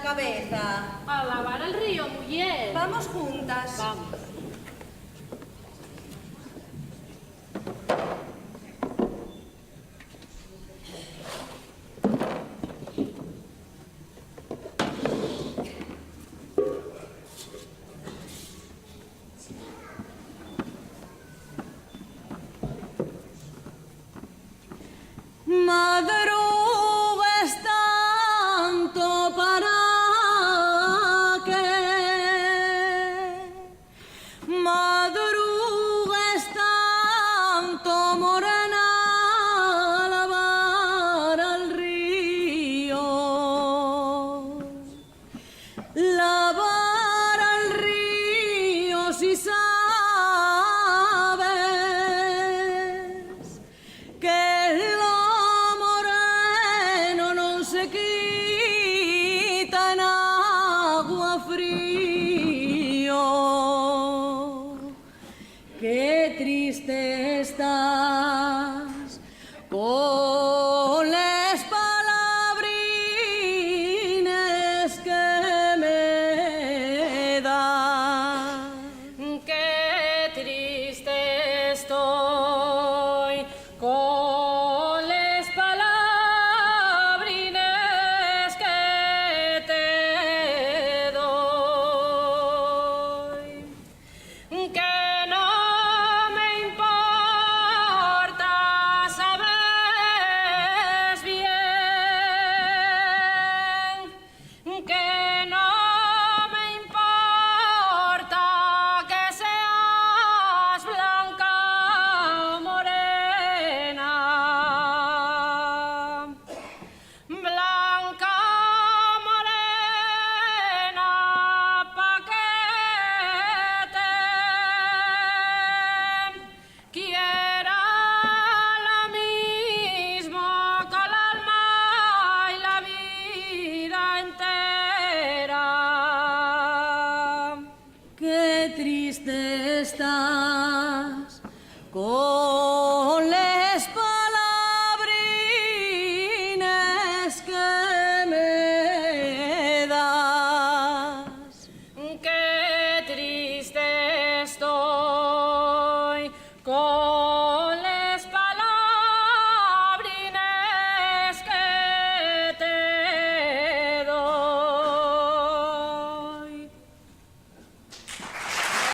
cabeza? A lavar el río, mujer. Vamos juntas. Vamos. Madrugues tanto para que madrugues tanto, morena, a lavar al río, lavar al río si sabes que se quita en agua frío. Qué triste estás con las palabrines que me das. Qué triste estoy con las palabrines que te doy. Que no me importa, sabes bien. Que no me importa que seas blanca o morena. Blanca morena, pa' que te quiera lo mismo con el alma y la vida entera. Qué triste estás con las palabrines que me das. Qué triste estoy con